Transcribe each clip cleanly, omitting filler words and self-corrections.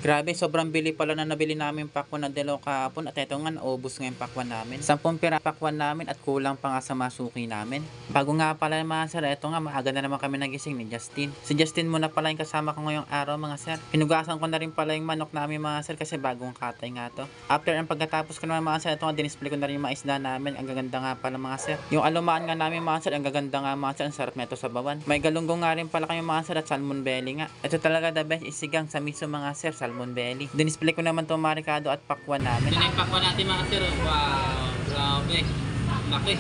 Grabe, sobrang bili pala na nabili namin pakwan na dalaw kahapon at eto nga naubos nga yung pakwan namin. 10 pira pakwan namin at kulang pa nga sa masuki namin. Bago nga pala mga sir, eto nga maaga na naman kami nagising ni Justin. Si Justin muna pala yung kasama ko ngayong araw mga sir. Pinugasan ko na rin pala yung manok namin mga sir kasi bagong katay nga to. After ang pagkatapos ko naman mga sir, eto nga dinisplay ko na rin yung mga isda namin. Ang gaganda nga pala mga sir. Yung alumaan nga namin mga sir, ang gaganda nga mga sir, ang sarap nito sa bawan. May galunggong nga rin pala kayo mga sir at salmon belly nga. Ito talaga the best isigang sa miso mga sir, salmon belly. Dinisplay ko naman itong marikado at pakwan namin. Ito na yung pakwan natin mga sir. Wow, grabe. Laki.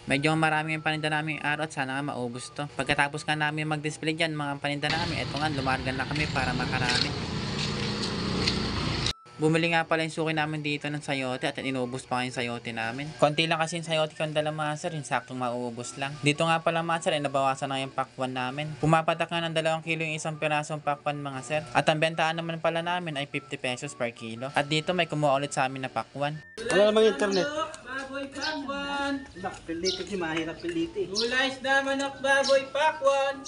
Medyo marami yung paninda namin araw at sana nga maubos to. Pagkatapos nga namin mag-display dyan mga paninda namin, eto nga lumargan na kami para makarami. Bumili nga pala yung suki namin dito ng sayote at inubos pa nga yung sayote namin. Konti lang kasi yung sayote ko ang dala mga sir, yung saktong mauubos lang. Dito nga pala mga sir, ay nabawasan na yung pakwan namin. Pumapatak nga ng 2 kilo yung isang pirasong pakwan mga sir. At ang bentahan naman pala namin ay 50 pesos per kilo. At dito may kumuha ulit sa amin na pakwan. Wala namang internet. Baboy pakwan. Pilitin si mahirap pilitin. Gulay isda manok baboy pakwan.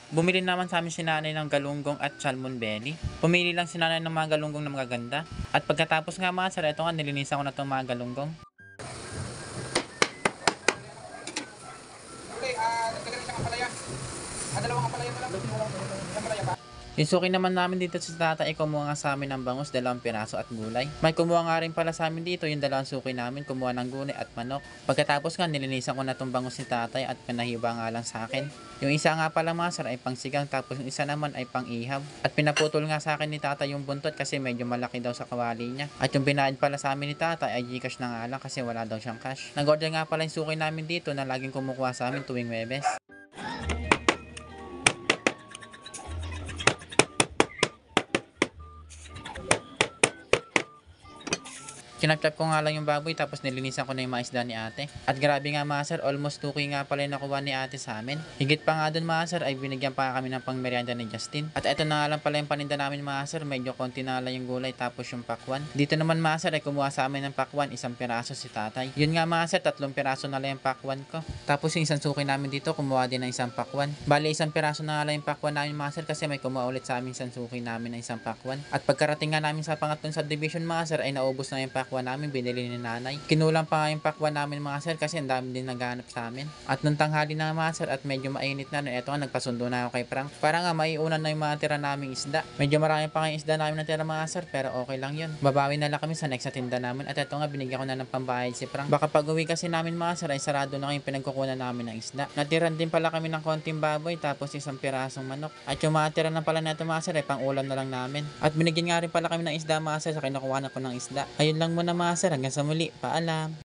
Bumili naman sa amin si nanay ng galunggong at salmon belly. Pumili lang si nanay ng mga galunggong na magaganda. At pagkatapos nga mga sir, ito nga nilinisan ko na itong mga galunggong. Okay, nagdagan isang palaya. Dalawang palaya na lang. Isang palaya pa. Yung suki naman namin dito sa tatay, kumuha nga sa amin ng bangus, 2 piraso at gulay. May kumuha nga rin pala sa amin dito, yung 2 suki namin, kumuha ng gulay at manok. Pagkatapos nga, nilinisan ko na itong bangus ni tatay at pinahiba nga lang sa akin. Yung isa nga pala mga sir ay pang sigang, tapos yung isa naman ay pang ihab. At pinaputol nga sa akin ni tatay yung buntot kasi medyo malaki daw sa kawali niya. At yung binayad pala sa amin ni tatay ay Gcash na nga lang kasi wala daw siyang cash. Nag-order nga pala yung suki namin dito na laging kumukuha sa amin tuwing Webes. Kinapchap ko nga lang yung baboy tapos nilinisan ko na yung mga isda ni ate. At grabe nga mga sir, almost 2K nga pala yung nakuha ni ate sa amin. Higit pa nga dun mga sir ay binigyan pa kami ng pangmeryenda ni Justin. At eto na nga lang pala yung paninda namin mga sir, medyo konti na lang yung gulay tapos yung pakwan. Dito naman mga sir ay kumuha sa amin ng pakwan, 1 piraso si tatay. Yun nga mga sir, 3 piraso na lang yung pakwan ko. Tapos yung isang suki namin dito kumuha din ng 1 pakwan. Bali 1 piraso na lang yung pakwan namin mga sir kasi may kumuha ulit sa amin isang suki namin ng 1 pakwan. At pagkarating nga namin sa pangatlong subdivision mga sir ay naubos na yung pakwan namin, binili ni nanay. Kinulang pa nga yung pakwan namin mga sir kasi ang dami din naghanap sa amin. At nung tanghali na mga sir at medyo mainit na, eto nga nagpasundo na ako kay Frank. Para nga maiunan na yung mga tira naming isda. Medyo marami pa nga yung isda namin na tira mga sir pero okay lang yun. Babawi na lang kami sa next na tinda namin. At eto nga binigyan ko na ng pambayad si Frank. Baka pag uwi kasi namin mga sir ay sarado na yung pinagkukunan namin ng isda. Natiran din pala kami ng konting baboy tapos 1 pirasong manok. At yung mga tira na pala na ito mga sir ay pang ulam na lang namin. At binigyan nga rin pala kami ng isda mga sir sa kinukuha na ko ng isda. Ayun lang muna mga sir, hanggang sa muli, paalam.